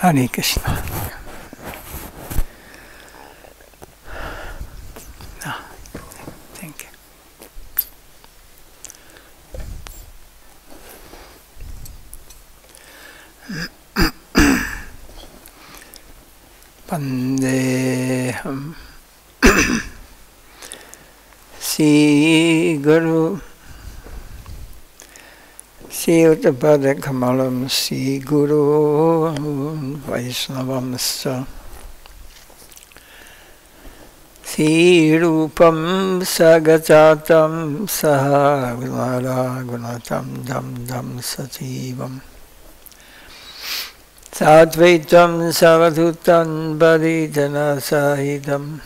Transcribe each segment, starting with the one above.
Hare Krishna. Thank you. Vandeham Sri Guru Sri Uttapada Kamalam Sri Guru Vaishnavamsa Sri Rupam Sagachatam Saha Gunara Gunatam Dam Dam Sativam Satvaitam Savadutam Baridana Sahidam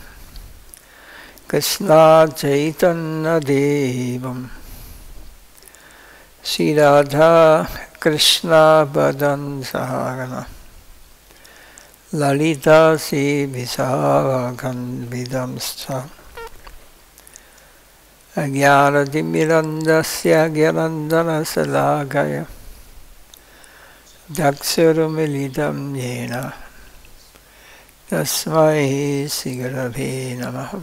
Krishna Chaitanya Devam Sri Radha Krishna Badan Sahagana Lalita Si Visagan Vidamsta Agyara Dimirandasya Gyarandana Salagaya Daksurumilidam Yena Tasmai Sigarabhe Namah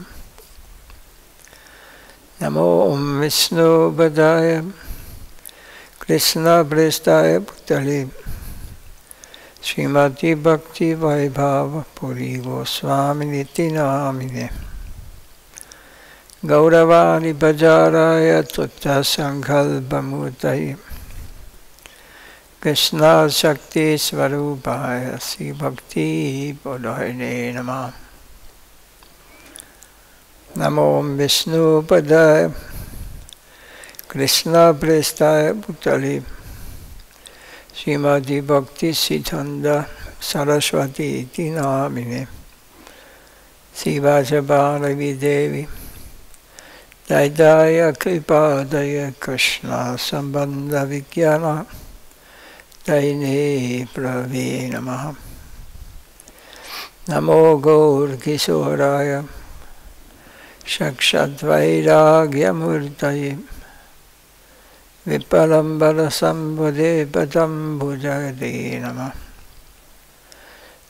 Namo Om Vishnu Padaya Krishna Prestaya Putale Srimad Bhakti Vaibhava Puri Goswami Niti Namine Gauravani Bhajaraya Tutta Sankalpamurtaye Krishna Shakti Swarupaya Sri Bhakti Bodhayane Namah Namo Om Vishnu Padaya Krishna Prestaya Bhutale Srimad Bhakti Siddhanta Saraswati Iti Namine Sivajabharavi Devi Daidaya Kripadaya Krishna Sambandha Vikyana Daine Pravi Namaha Namo Gaur Kisoraya Shakshadvairagya Murtaye Vipalambara Sambhade Padam Bhujade Namah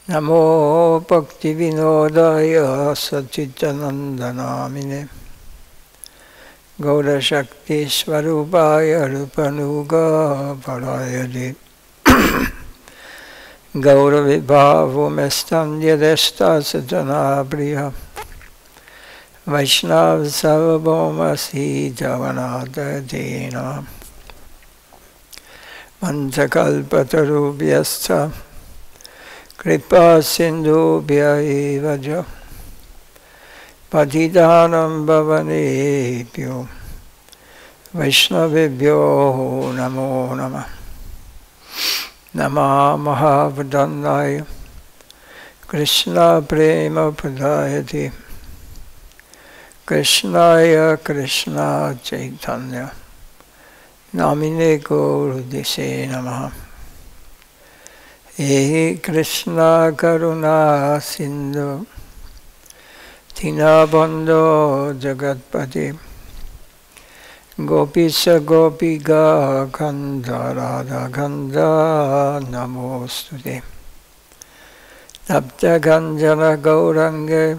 Namo Bhakti Vinodaya Sachitanandanamine Gaura Shakti Swarupaya Rupanuga Parayade Gaura Vibhavu Mestam Yadesta Satana Priya Vaishnav Sarvabhauma Si Javanata Dena Manchakalpatarubhyascha Kripa Sindhubhya Evaja Patitanam Bhavanebhyo Vaishnavebhyo Namo Namah Namah Mahavadandaya Krishna Prema Pradayate Krishnaya Krishna Chaitanya Namine Gaurudise Namaha He Krishna Karuna Sindhu Dinabandho Jagatpati Gopisa Gopiga Kanda Radha Kanda Namostute Tapta Ganjana Gaurange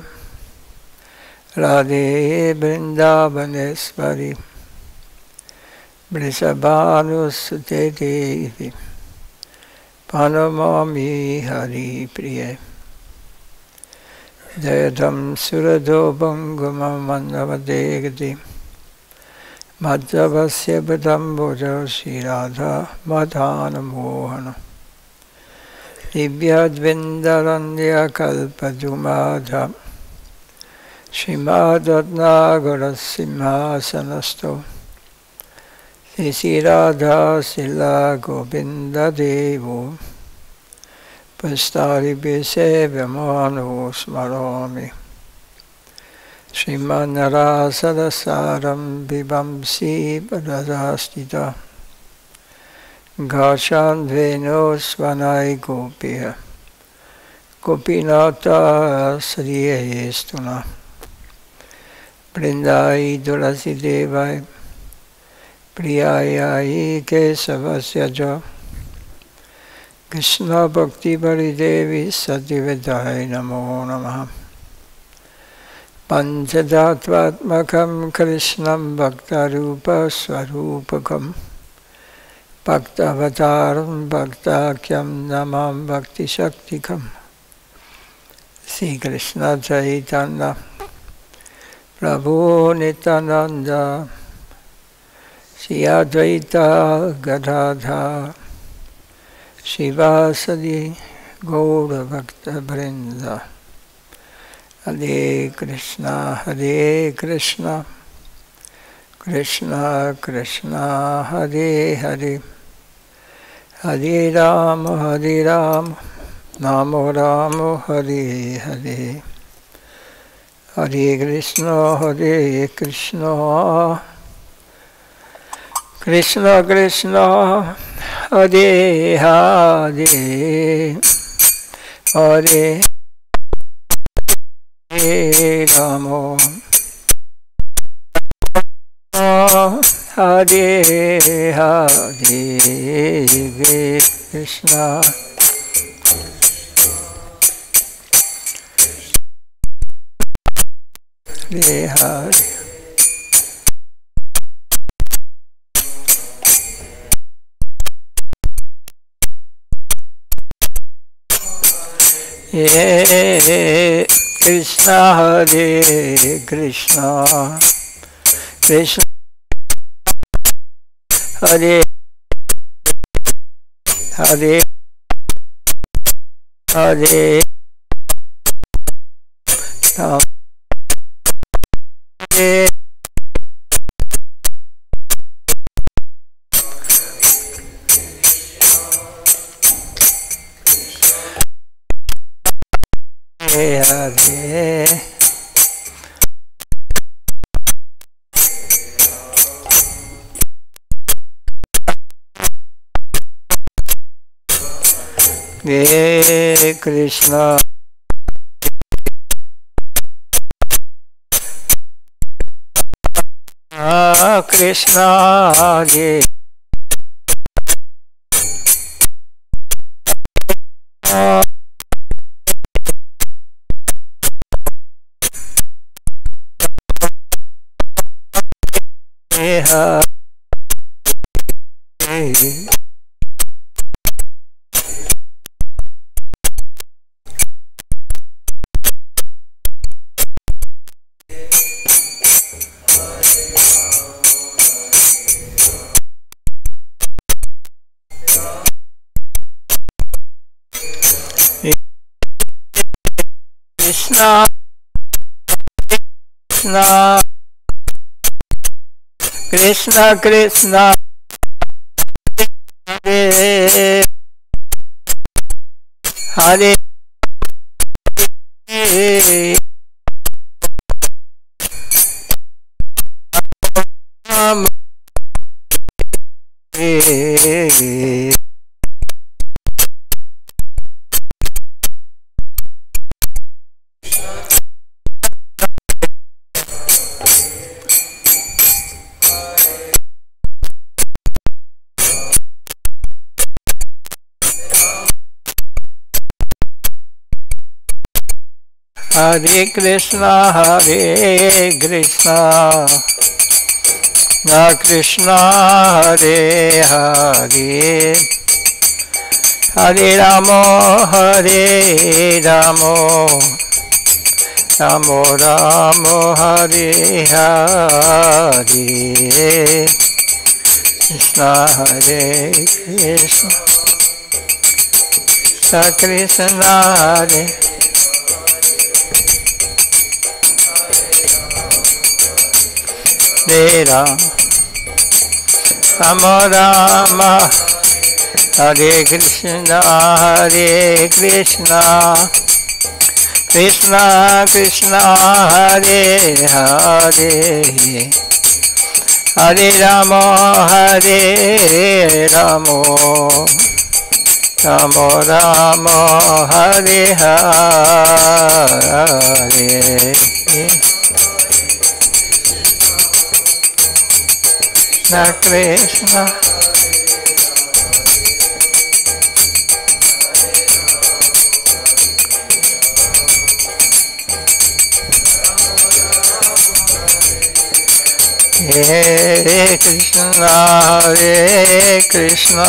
Radhe Vrindavaneshwari Vrishabhanusute Devi Panamami Hari Priye Jayadam Surado Bangama Mandavadegati Madhavasya Badamboja Sri Radha Madhana Mohana Divyadvindarandya Kalpadumadha Srimad Ratnagara Simhasanasto Sri Radha Sila Govinda Devo Pastari Bisevamano Smarami Srimad Narasadasaram Vivamsi Padadastita Gashan Veno Svanai Gopiya Gopinata Sriya Estuna Brindai Durasi Devai Priyayai Kesavasya Ja Krishna Bhakti Bari Devi Sativedai Namo Namaha. Panchadhatvatmakam Krishnam Bhaktarupa Swarupakam Bhaktavataram Bhaktakyam Namam Bhakti Shaktikam. Sri Krishna Chaitanya Prabhu Nityananda Sri Advaita Gadadhar Shivasadi Gaura Bhakta Vrinda. Hare Krishna, Krishna Krishna, Hare Hare, Hare Rama, Rama Rama, Hare Hare, Hare Krishna, Krishna Krishna, Hare Hare, Hare Rama, Hare Hare, Krishna, Hare Hare. Yeah. Krishna Hare Krishna, Krishna Hare Hare, Hare Rama, Hare Hare. Hare Krishna, Krishna Hare Hare. Krishna, Krishna, Krishna Krishna, Hare Hare, Rama, Hare. Hare Krishna, Krishna Hare Hare, Hare Rama, Rama Rama, Hare Hare. Krishna Hare Krishna, Krishna Hare Rama, Rama Rama, Hare Krishna, Krishna Krishna, Hare Hare, Hare Rama, Rama Rama, Hare Hare. Krishna Hare Krishna, Hare Krishna,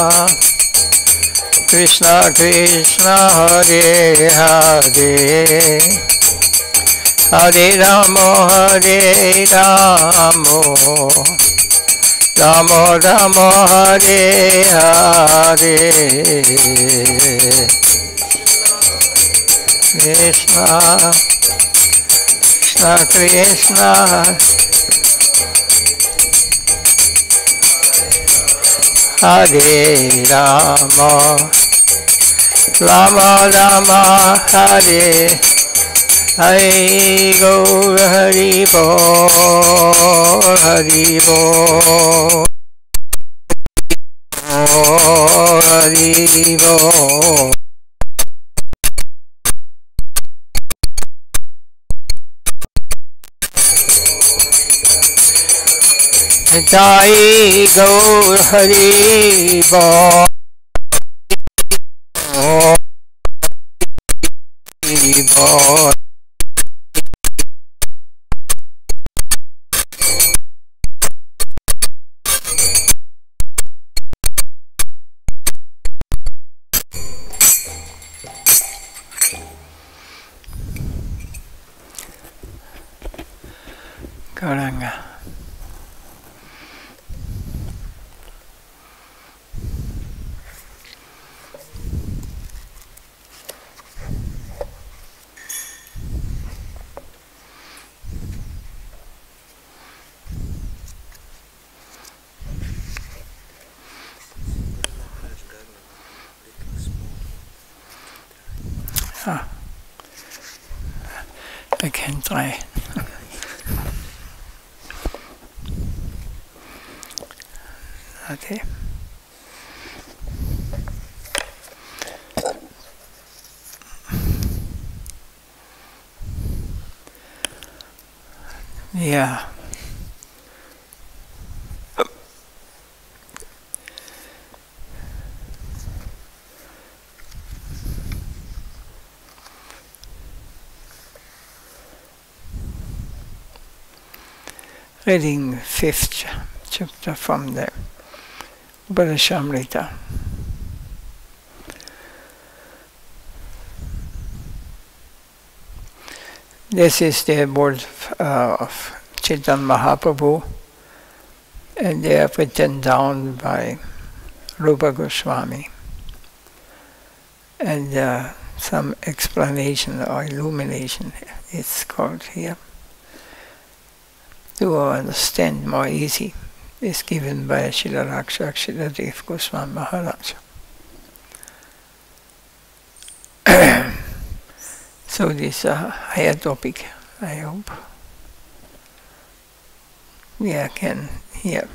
Krishna Krishna, Hare Hare, Hare Rama, Hare Rama, Rama Rama, Hare Hare, Krishna Krishna Krishna, Hare Rama, Rama Rama, Hare Hare, Gaur Hari Bol, Hari Bol, Hari Bol. Jai Gaur Hari Bol, Hari Bol. Gauranga. I can try. Okay. Yeah. Reading 5th chapter from the Upanishadamrita. This is the words of Chaitanya Mahaprabhu, and they are written down by Rupa Goswami, and some explanation or illumination is called here. To understand more easy is given by Srila Rakshakshiradev Goswami Maharaj. So this is a higher topic, I hope we can hear.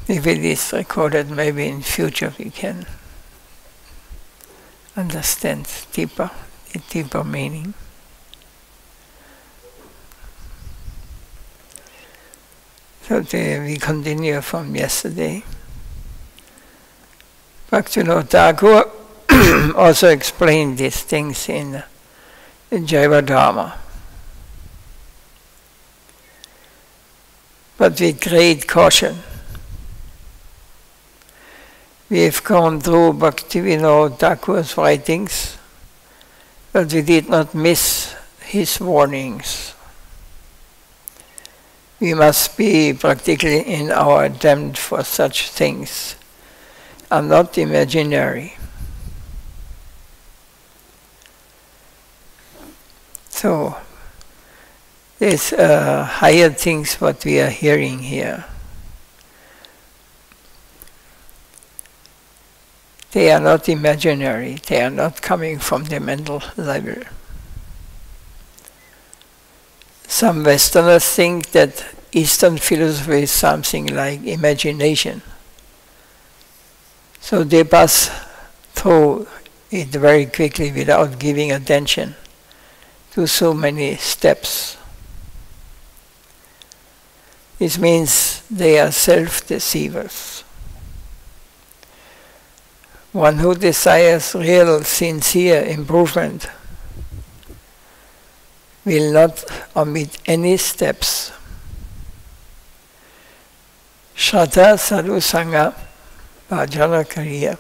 If it is recorded, maybe in future we can understand deeper, the deeper meaning. So we continue from yesterday. Bhaktivinoda Thakur also explained these things in Jaiva Dharma. But with great caution. We have gone through Bhaktivinoda Thakur's writings, but we did not miss his warnings. We must be practically in our attempt for such things, and not imaginary. So, there's higher things what we are hearing here. They are not imaginary, they are not coming from the mental level. Some Westerners think that Eastern philosophy is something like imagination. So they pass through it very quickly without giving attention to so many steps. This means they are self-deceivers. One who desires real, sincere improvement will not omit any steps Shraddha sadhu sangha bhajana kariya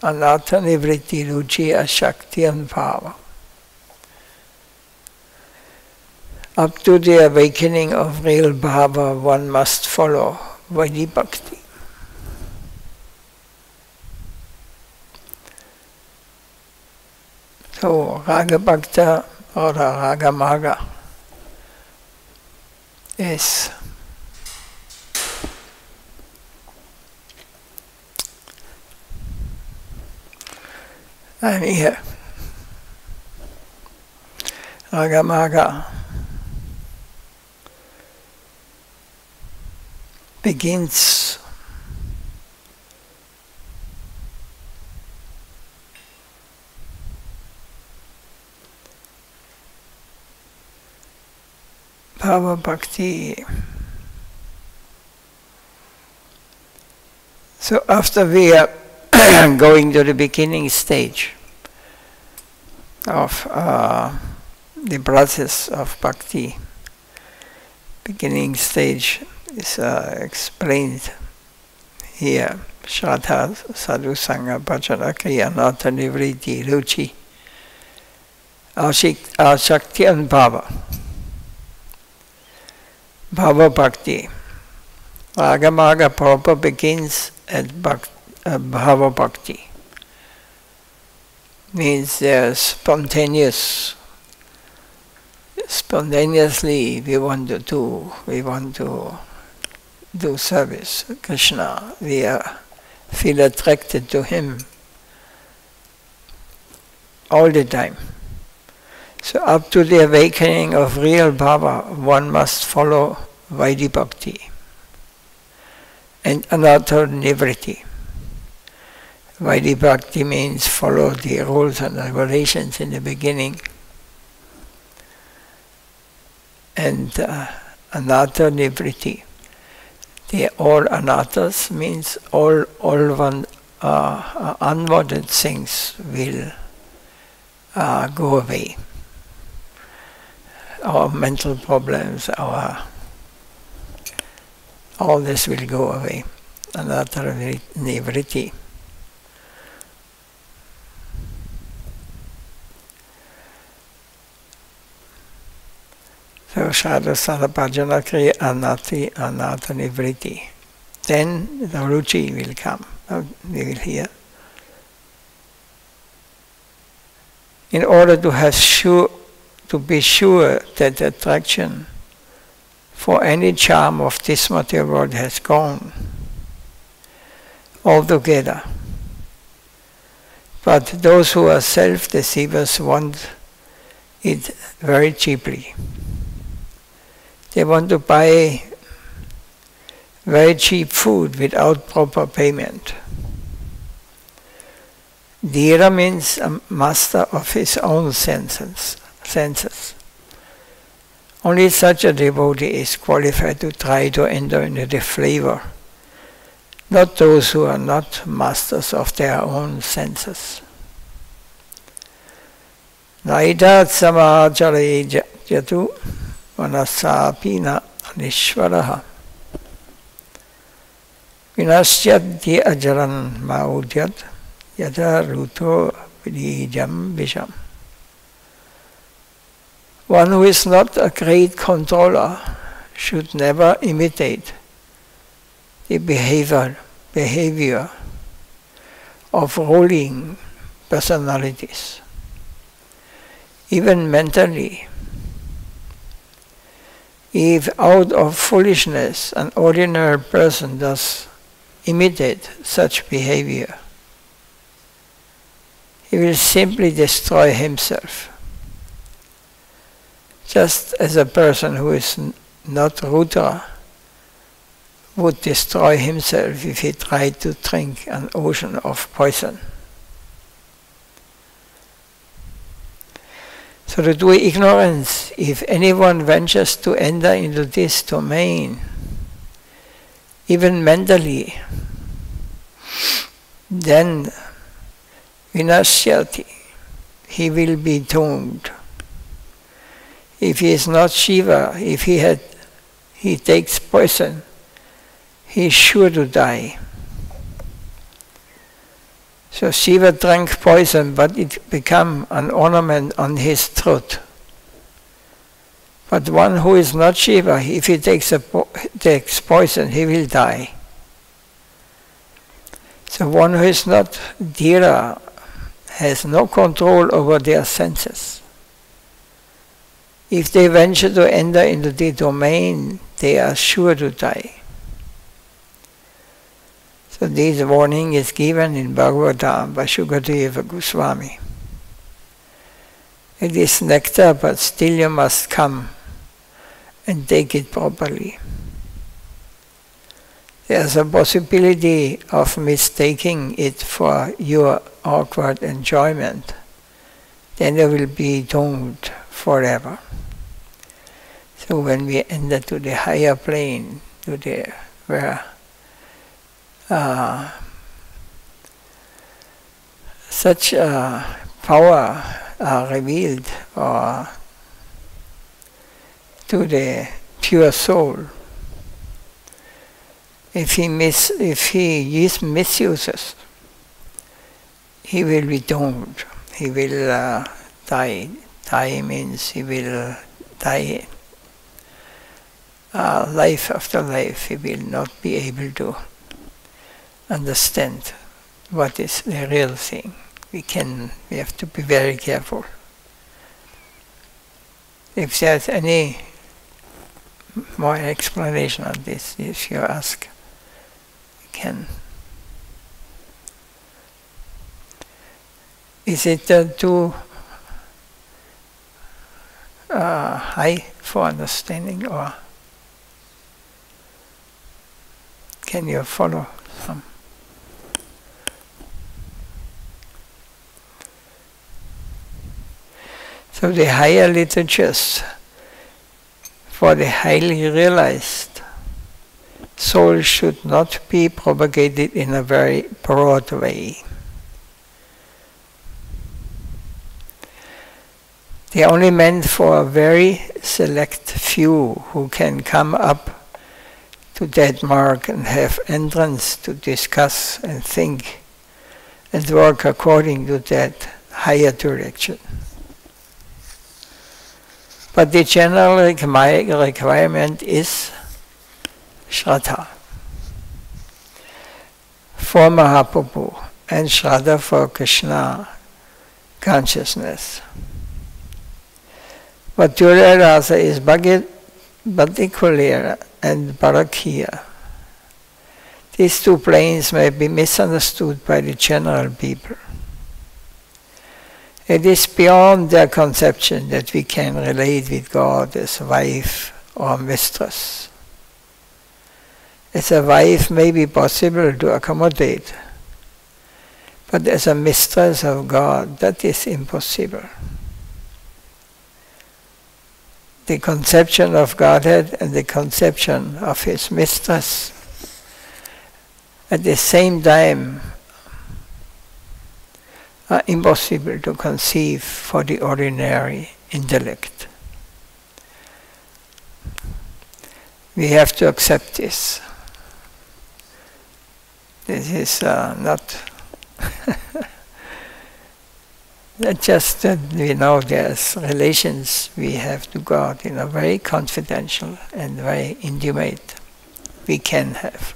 anartha nivritti ruchi ashakti and bhava. Up to the awakening of real bhava, one must follow Vaidhi Bhakti. So, Raga Bhakta or Raga Maga is I'm here. Raga Maga begins Bhava Bhakti. So after we are going to the beginning stage of the process of Bhakti, beginning stage is explained here. Shraddha, Sadhu Sangha, Bhajana, Kriya, Nata, Nivritti, Ruchi, Ashakti and Bhava. Bhava Bhakti. Raga Maga proper begins at Bhava Bhakti. Means there's spontaneously we want to do service. Krishna, we feel attracted to him all the time. So up to the awakening of real bhava, one must follow Vaidhi Bhakti and anartha nivritti. Vaidhi Bhakti means follow the rules and regulations in the beginning, and anartha nivritti. The all anarthas means all unwanted things will go away. Our mental problems, all this will go away. Anartha nivritti. So Shraddha Sadha Bhajana Kriya Anartha Nivritti. Then the Ruchi will come. We will hear. In order to be sure that the attraction for any charm of this material world has gone altogether. But those who are self-deceivers want it very cheaply. They want to buy very cheap food without proper payment. Dhira means a master of his own senses. Only such a devotee is qualified to try to enter into the flavor, not those who are not masters of their own senses. Naidat samacare jatu manasapina anishvaraha vinasyadhi ajaran maudyat yada ruto vidijam visham. One who is not a great controller should never imitate the behavior of ruling personalities. Even mentally, if out of foolishness an ordinary person does imitate such behavior, he will simply destroy himself. Just as a person who is not Rudra would destroy himself if he tried to drink an ocean of poison. So through ignorance, if anyone ventures to enter into this domain, even mentally, then vinasyati, he will be doomed. If he is not Shiva, if he takes poison, he is sure to die. So Shiva drank poison, but it became an ornament on his throat. But one who is not Shiva, if he takes poison, he will die. So one who is not Dhira has no control over their senses. If they venture to enter into the domain, they are sure to die. So this warning is given in Bhagavatam by Shukadeva Goswami. It is nectar, but still you must come and take it properly. There's a possibility of mistaking it for your awkward enjoyment. Then you will be doomed forever. So when we enter to the higher plane, to the where such power are revealed, or to the pure soul, if he misuses, he will be doomed. He will die. Die means he will die. Life after life, he will not be able to understand what is the real thing. We have to be very careful. If there's any more explanation on this, if you ask, we can. Is it too high for understanding, or can you follow some? So the higher literatures for the highly realized soul should not be propagated in a very broad way. They are only meant for a very select few who can come up to that mark and have entrance to discuss and think and work according to that higher direction. But the general requirement is Shraddha for Mahaprabhu and Shraddha for Krishna consciousness. But Madhurya Rasa is particular and Bharakya. These two planes may be misunderstood by the general people. It is beyond their conception that we can relate with God as wife or mistress. As a wife may be possible to accommodate, but as a mistress of God, that is impossible. The conception of Godhead and the conception of his mistress at the same time are impossible to conceive for the ordinary intellect. We have to accept this. This is not just that we know there's relations we have to God in a very confidential and very intimate we can have.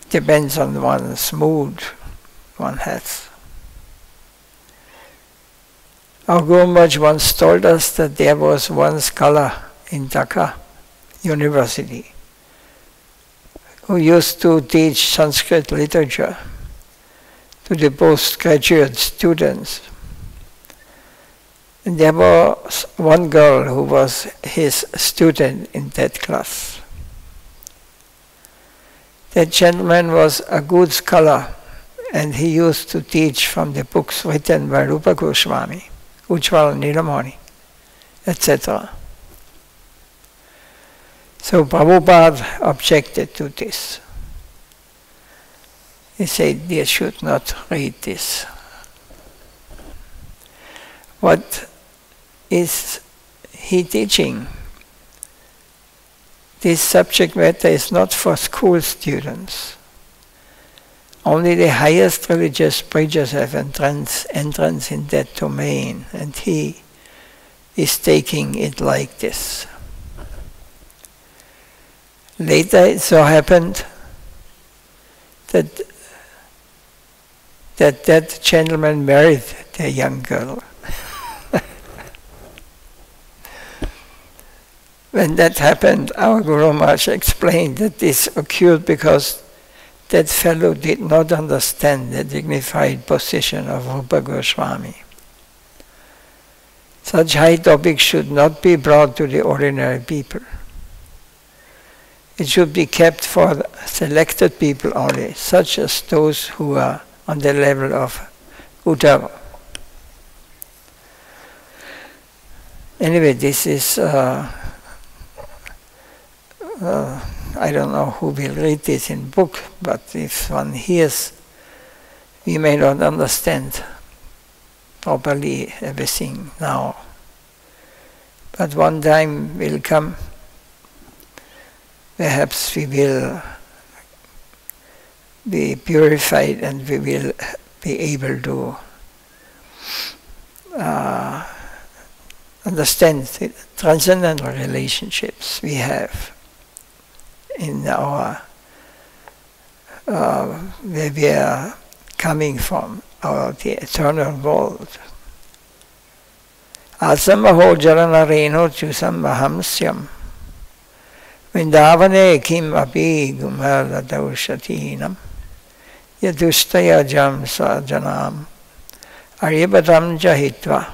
Depends on one's mood one has. Our Guru Maharaj once told us that there was one scholar in Dhaka University who used to teach Sanskrit literature to the postgraduate students. And there was one girl who was his student in that class. That gentleman was a good scholar, and he used to teach from the books written by Rupa Goswami, Ujjwala Nilamani, etc. So Prabhupada objected to this. He said they should not read this. What is he teaching? this subject matter is not for school students. Only the highest religious preachers have entrance in that domain, and he is taking it like this. Later it so happened that gentleman married the young girl. When that happened, our Guru Maharaj explained that this occurred because that fellow did not understand the dignified position of Rupa Goswami. Such high topics should not be brought to the ordinary people. It should be kept for selected people only, such as those who are on the level of Uddhava. Anyway, this is, I don't know who will read this in book, but if one hears, we may not understand properly everything now. But one time will come, perhaps we will be purified and we will be able to understand the transcendental relationships we have in our where we are coming from, the eternal world. Asamaho jaranareno chusam mahamsyam Vindavane kim api gumaladausatinam yadustaya jam sajanam aryabatam jahitva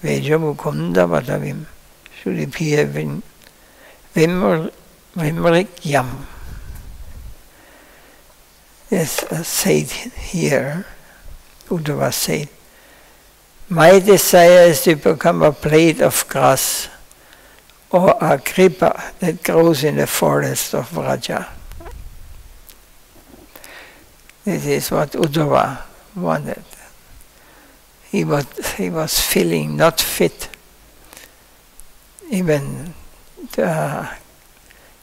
vejamukunda vadavim suribhya vimrikyam. Yes, said here, Uddhava said, my desire is to become a blade of grass or a kripa that grows in the forest of Vraja. This is what Uddhava wanted. He was feeling not fit, even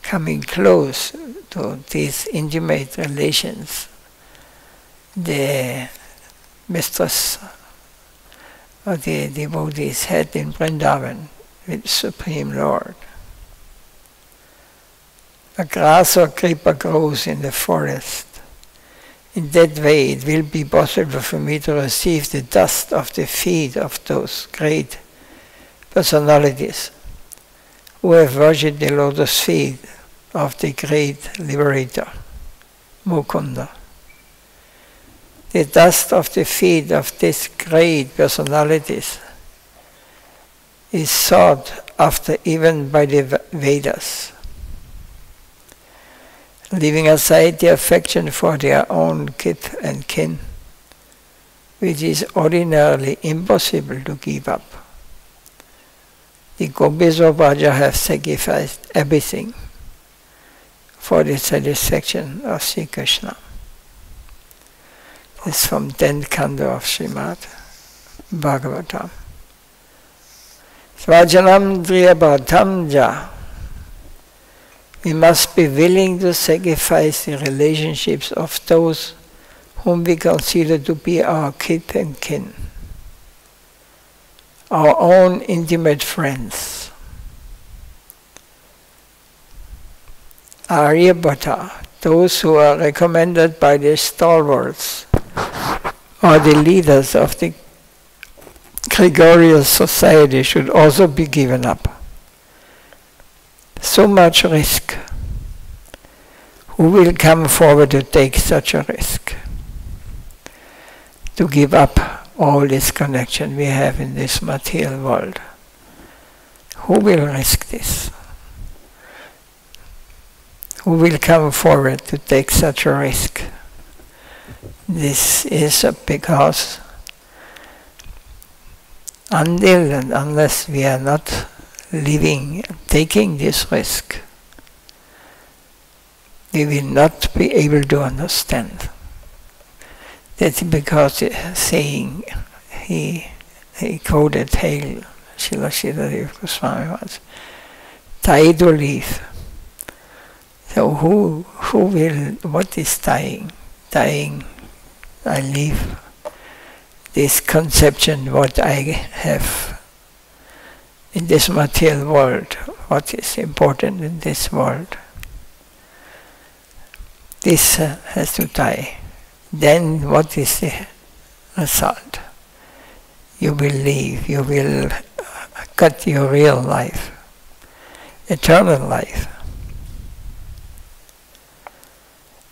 coming close to these intimate relations the mistress or the devotees had in Vrindavan with Supreme Lord. A grass or kripa grows in the forest. In that way it will be possible for me to receive the dust of the feet of those great personalities who have worshipped the lotus feet of the great liberator, Mukunda. The dust of the feet of these great personalities is sought after even by the Vedas. Leaving aside the affection for their own kith and kin, which is ordinarily impossible to give up. The gopis of Vraja have sacrificed everything for the satisfaction of Sri Krishna. This is from 10th Canto of Srimad Bhagavatam. Svajanam driyabhatam ja. We must be willing to sacrifice the relationships of those whom we consider to be our kith and kin, our own intimate friends. Aryabhata, those who are recommended by the stalwarts or the leaders of the gregarious society, should also be given up. So much risk. Who will come forward to take such a risk? To give up all this connection we have in this material world. Who will risk this? Who will come forward to take such a risk? This is because until and unless we are not taking this risk, we will not be able to understand. That's because saying, he quoted Hail, Srila Sridhar Goswami was, tie to leaf, So what is dying? Dying, I leave this conception, what I have in this material world, what is important in this world. This has to die. Then what is the result? You will leave, you will cut your real life, eternal life.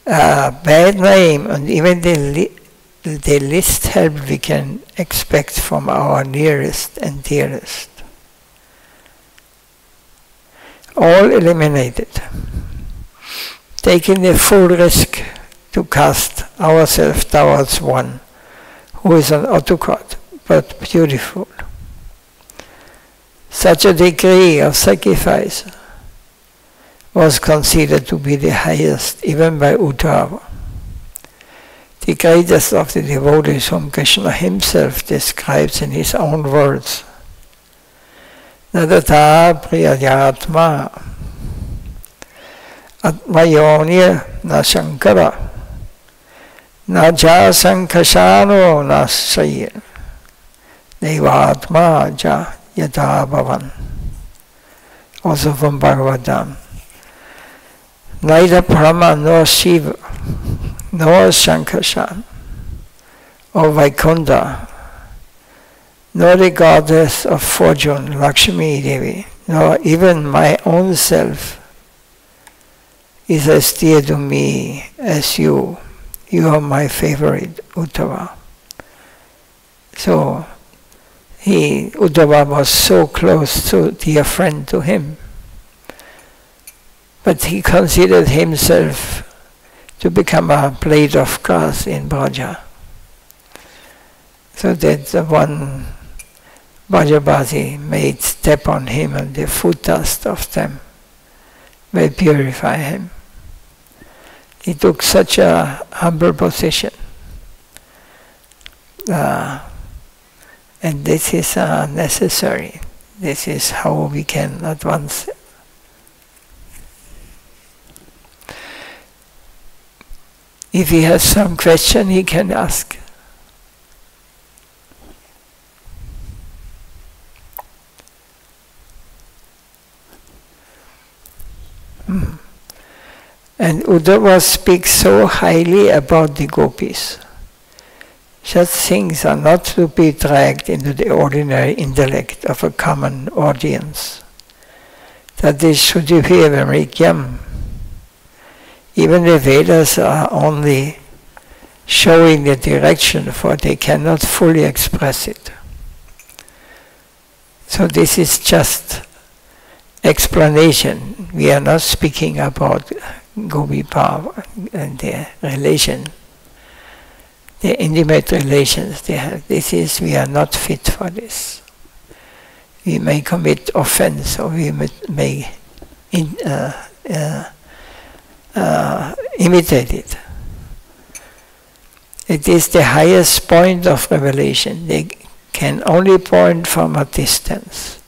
Bad name and even the least help we can expect from our nearest and dearest. All eliminated. Taking the full risk to cast ourselves towards one who is an autocrat, but beautiful. Such a degree of sacrifice was considered to be the highest, even by Uddhava, the greatest of the devotees whom Krishna himself describes in his own words. Nadata priyayatma atmayonya na shankara na ja sankashano na shayya devatma ja yata bhavan. Also from Bhagavatam. Neither Brahma nor Shiva nor Shankarshan or Vaikunta nor the goddess of fortune, Lakshmi Devi, nor even my own self is as dear to me as you. You are my favorite, Uddhava. So, Uddhava was so close, so dear friend to him. But he considered himself to become a blade of grass in Braja. So that the one Brajabasi may step on him and the foot dust of them may purify him. He took such a humble position. And this is necessary. This is how we can advance. If he has some question, he can ask. And Uddhava speaks so highly about the gopis. Such things are not to be dragged into the ordinary intellect of a common audience. That is Shuddhi Vamrikyam. Even the Vedas are only showing the direction, for they cannot fully express it. So this is just explanation. We are not speaking about Gopi Bhava and their relation, their intimate relations they have. We are not fit for this. We may commit offense, or we may imitate it. It is the highest point of revelation. They can only point from a distance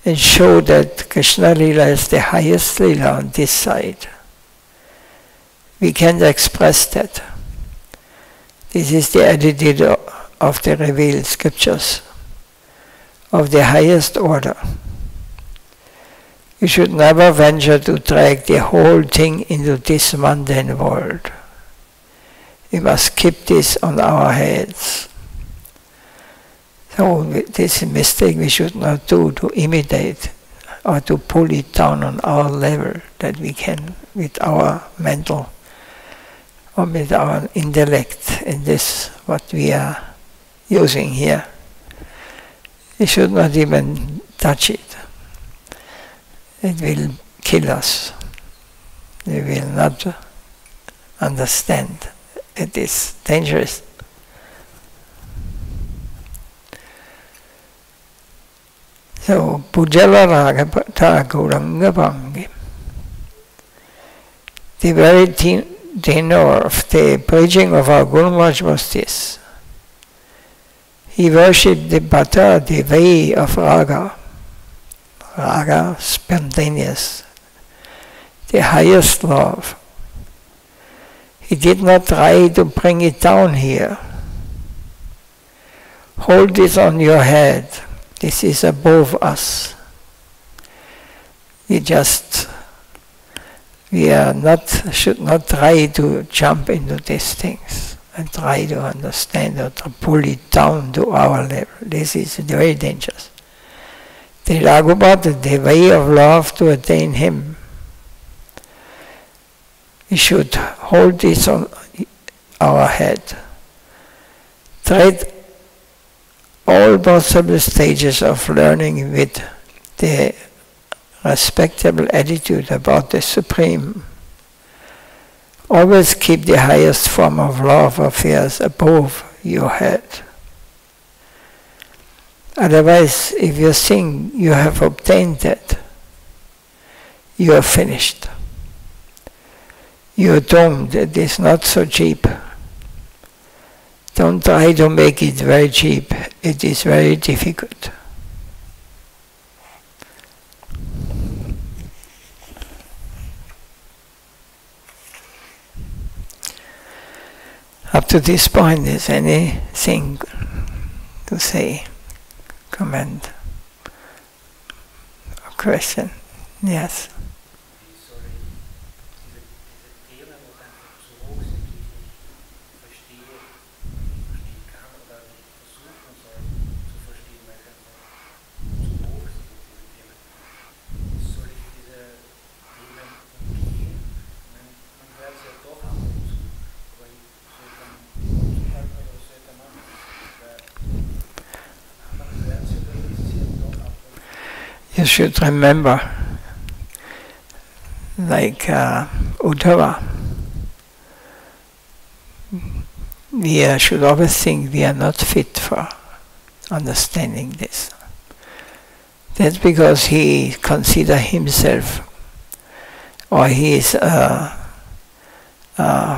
and show that Krishna Lila is the highest Lila on this side. We can't express that. This is the attitude of the revealed scriptures of the highest order. You should never venture to drag the whole thing into this mundane world. We must keep this on our heads. So this mistake we should not do, to imitate or to pull it down on our level, that we can, with our mental or with our intellect, in this what we are using here. We should not even touch it. It will kill us. We will not understand. It is dangerous. So, Pujala Ragapata Gauranga Bhangi. The very tenor of the preaching of our Guru Maharaj was this. He worshipped the Bhatta, the way of Raga. Raga, spontaneous, the highest love. He did not try to bring it down here. Hold this on your head. This is above us. We should not try to jump into these things and try to understand or to pull it down to our level. This is very dangerous. The Raghupada, the way of love to attain Him, we should hold this on our head. Tread all possible stages of learning with the respectable attitude about the Supreme. Always keep the highest form of love affairs above your head. Otherwise, if you think you have obtained that, you are finished. You are doomed. It is not so cheap. Don't try to make it very cheap. It is very difficult. Up to this point, is anything to say, comment, or question? Yes. You should remember, like Uddhava, we should always think we are not fit for understanding this. That's because he considers himself, or he is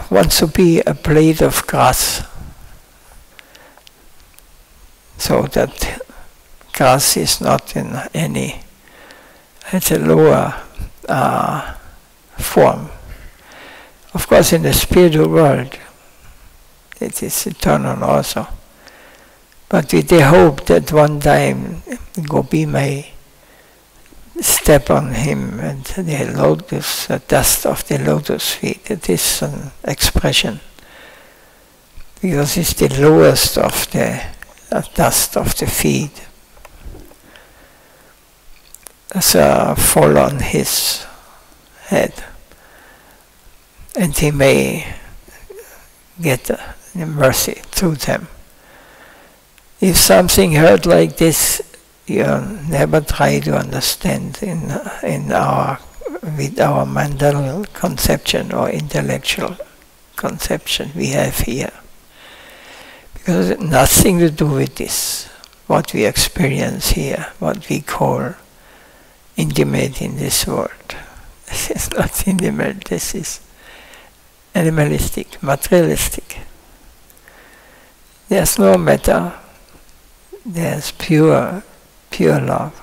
wants to be a blade of grass, so that grass is not in any. It's a lower form. Of course, in the spiritual world, it is eternal also. But with the hope that one time Gopi may step on him and the lotus, the dust of the lotus feet. It is an expression, because it's the lowest of the dust of the feet. So fall on his head, and he may get the mercy through them. If something hurt like this, you never try to understand with our mental conception or intellectual conception we have here, because it has nothing to do with this. What we experience here, what we call intimate in this world. This is not intimate, this is animalistic, materialistic. There's no matter, there's pure love.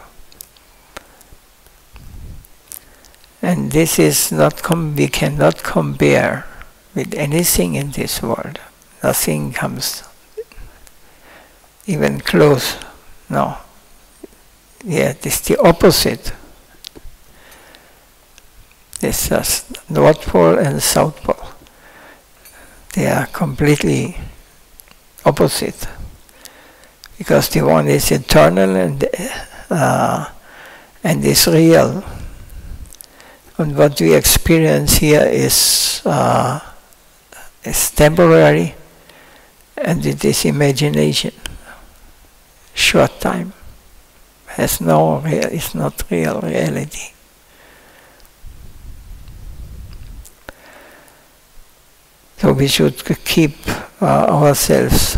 And this is not, we cannot compare with anything in this world. Nothing comes even close, no. Yeah, it's the opposite. It's just North Pole and South Pole. They are completely opposite, because the one is eternal and is real, and what we experience here is temporary, and it is imagination. Short time, has no real. It's not real reality. So we should keep ourselves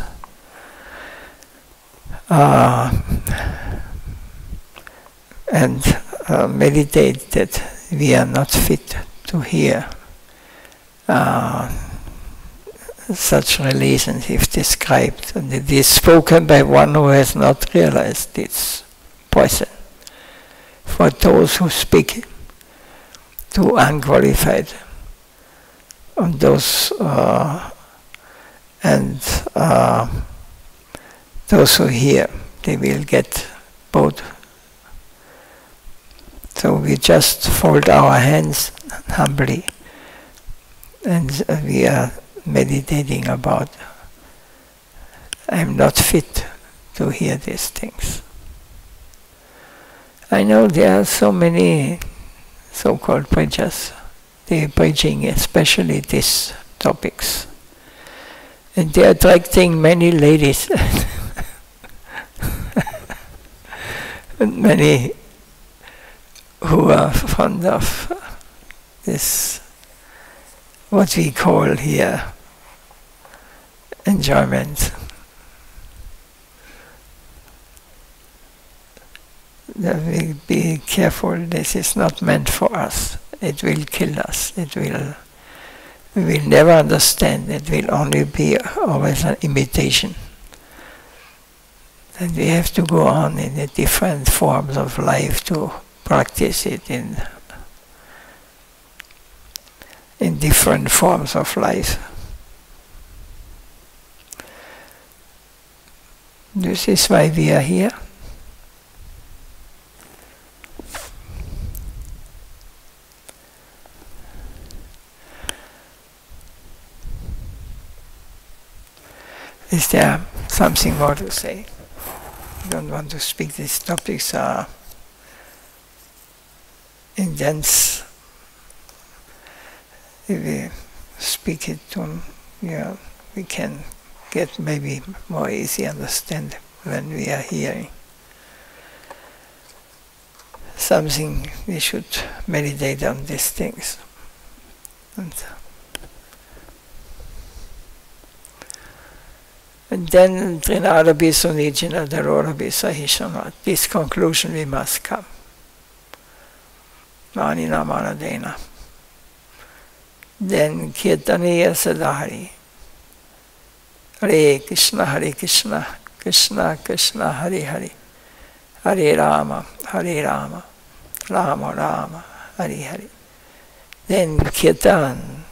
and meditate that we are not fit to hear such relationship described, and it is spoken by one who has not realized it's poison for those who speak. too unqualified. And those those who hear, they will get both. So we just fold our hands humbly, and we are meditating about, I'm not fit to hear these things. I know there are so many so-called preachers, they are preaching especially these topics, and they are attracting many ladies and many who are fond of this, what we call here, enjoyment. We be careful, this is not meant for us. It will kill us. We will never understand. It will only be always an imitation. And we have to go on in the different forms of life to practice it in different forms of life. This is why we are here. Is there something more to say? I don't want to speak. These topics are intense. If we speak it to, we can get maybe more easy understand when we are hearing something. We should meditate on these things. And then Trinadabi Sunijina Darorabi Sahishana. This conclusion we must come. Manina Manadena. Then Kirtaniya Sadhari. Hare Krishna, Krishna Krishna, Hare Hare. Hare Rama, Rama Rama, Hare Hare. Then Kirtan.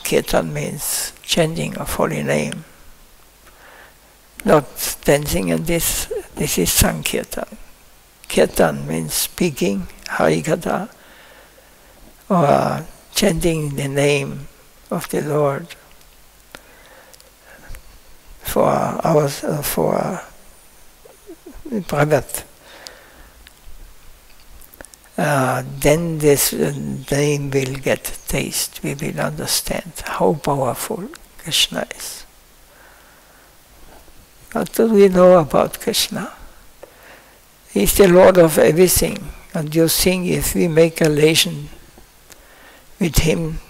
Kirtan means chanting of holy name. Not dancing, and this is Sankirtan. Kirtan means speaking, Harikatha, or chanting the name of the Lord for private. Then this name will get taste. We will understand how powerful Krishna is. What do we know about Krishna? He is the Lord of everything. And you think if we make a relation with Him,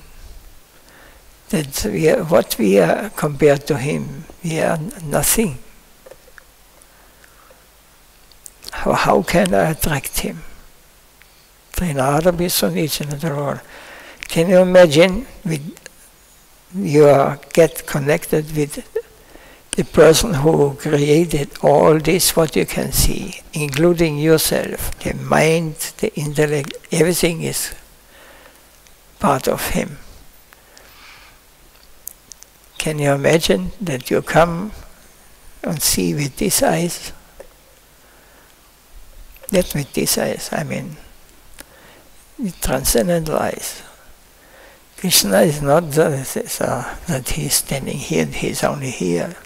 that what we are compared to Him, we are nothing. How can I attract Him? Can you imagine you get connected with the person who created all this, what you can see, including yourself, the mind, the intellect, everything is part of Him. Can you imagine that you come and see with these eyes? Not with these eyes, I mean, with transcendental eyes. Krishna is not that He is standing here and He is only here.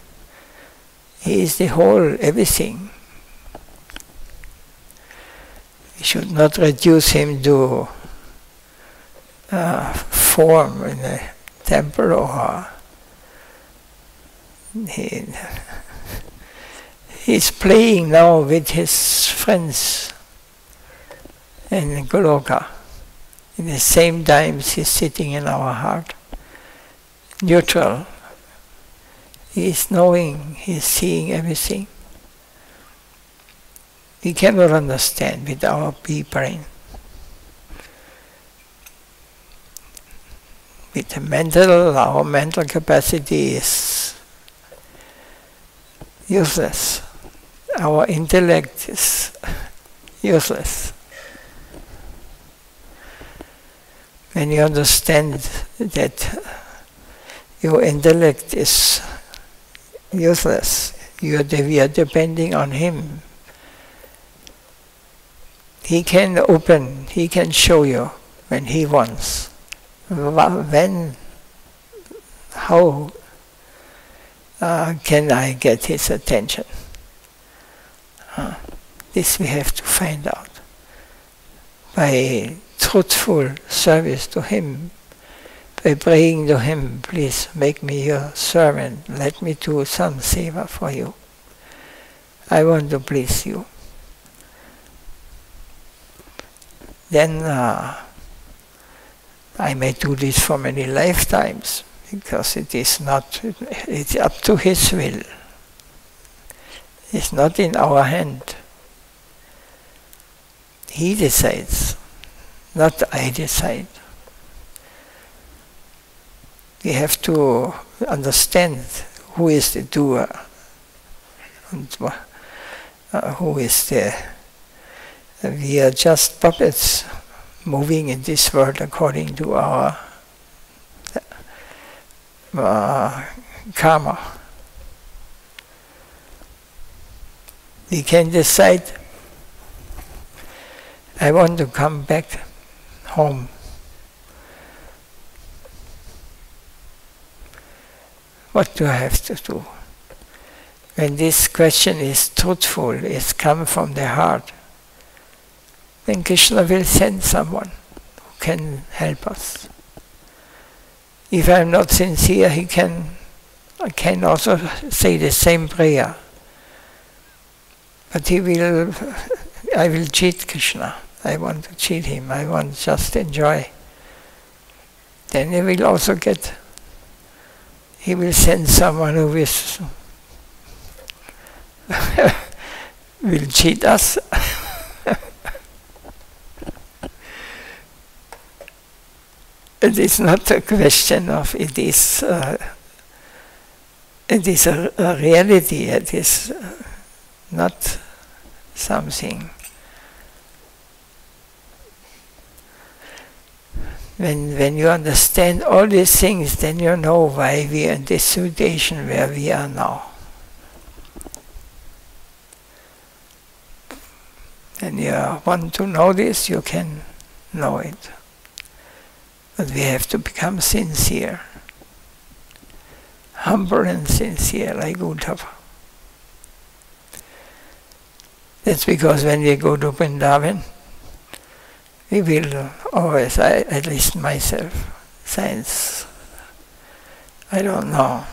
He is the whole, everything. We should not reduce Him to form in a temple, or he's playing now with his friends in Goloka. In the same time he's sitting in our heart, neutral. He's knowing, he's seeing everything. We cannot understand with our pea brain. With the our mental capacity is useless. Our intellect is useless. when you understand that your intellect is useless, we are depending on him. He can open, he can show you when he wants. When, how can I get his attention? This we have to find out. By truthful service to him, by praying to him, please make me your servant, let me do some seva for you. I want to please you. Then I may do this for many lifetimes, because it's up to his will. It's not in our hand. He decides, not I decide. We have to understand who is the doer and who is the... We are just puppets moving in this world according to our karma. We can decide, I want to come back home. What do I have to do? When this question is truthful, it's come from the heart, then Krishna will send someone who can help us. If I'm not sincere, I can also say the same prayer. But I will cheat Krishna. I want to cheat him. I want just enjoy. Then he will also he will send someone who will cheat us. It is not a question of, it is a reality, it is not something. When you understand all these things, then you know why we are in this situation where we are now. And you want to know this, you can know it. But we have to become sincere, humble and sincere, like Uddhava. That's because when we go to Vrindavan, we will always, at least myself, since I don't know,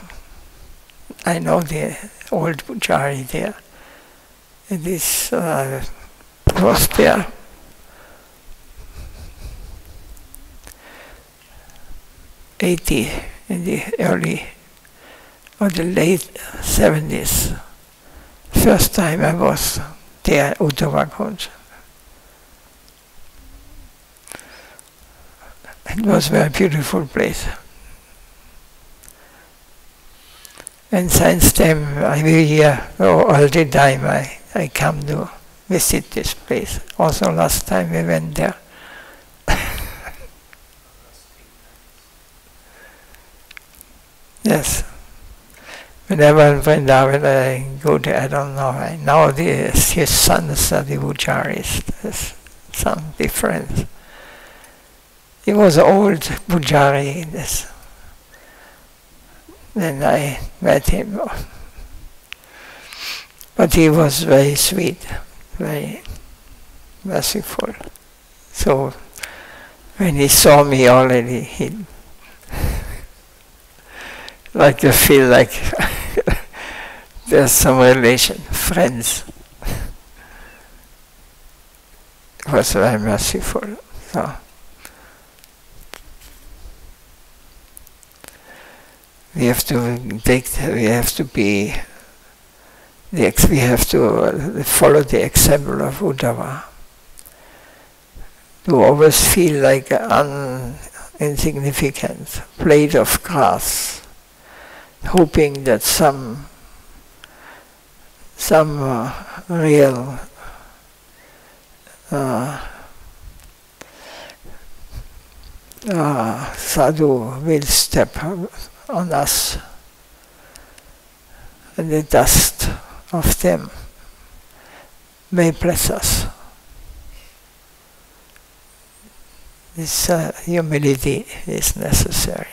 I know the old Pujari there. It is Austria. '80 in the early or the late 70s. First time I was there, Uttarakhand. It was a very beautiful place. And since then, every year, all the time, I come to visit this place. Also last time we went there. Yes. Whenever in Vrindavan I go there, I don't know. Now his sons are the pujaris. There's some difference. He was an old pujari in this. Then I met him. But he was very sweet, very merciful. So when he saw me already, he like to feel like there's some relation, friends. It was very merciful. So we have to follow the example of Uddhava. To always feel like an insignificant blade of grass, hoping that some real sadhu will step on us, and the dust of them may bless us. This humility is necessary.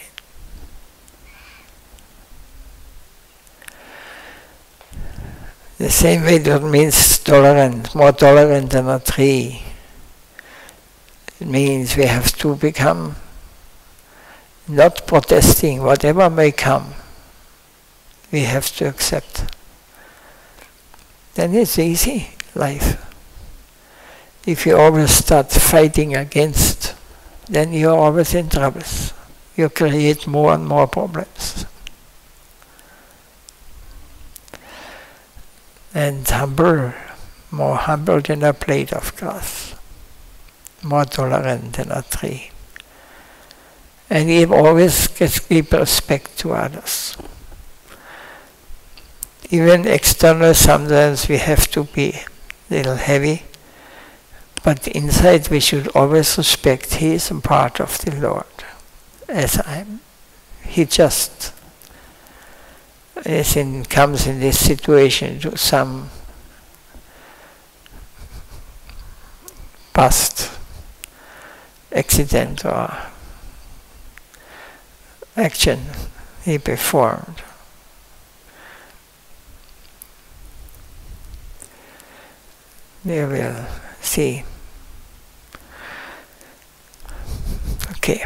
The same way that means tolerant, more tolerant than a tree. It means we have to become not protesting, whatever may come, we have to accept. Then it's easy, life. If you always start fighting against, then you're always in troubles. You create more and more problems. And humble, more humble than a blade of grass, more tolerant than a tree. And we always give respect to others. Even external, sometimes we have to be a little heavy, but inside we should always respect he is a part of the Lord, as I am. He just comes in this situation to some past accident or action he performed. We will see. Okay.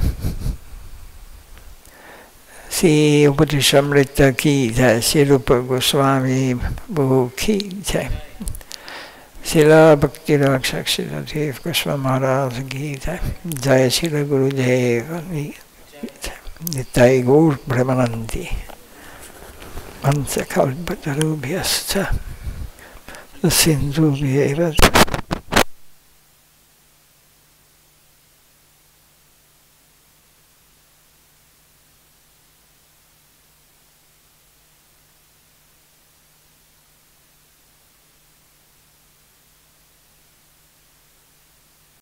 Sri Upadishamrita ki jai, Sri Rupa Goswami Bhu ki jai, Srila Bhakti Rakshak Dev Goswami Maharaj ki jai, Jai Srila Gurudev Nitai Gaur Brahmanandi Mansa Kalpatarubhyascha Sindhu Bhyeva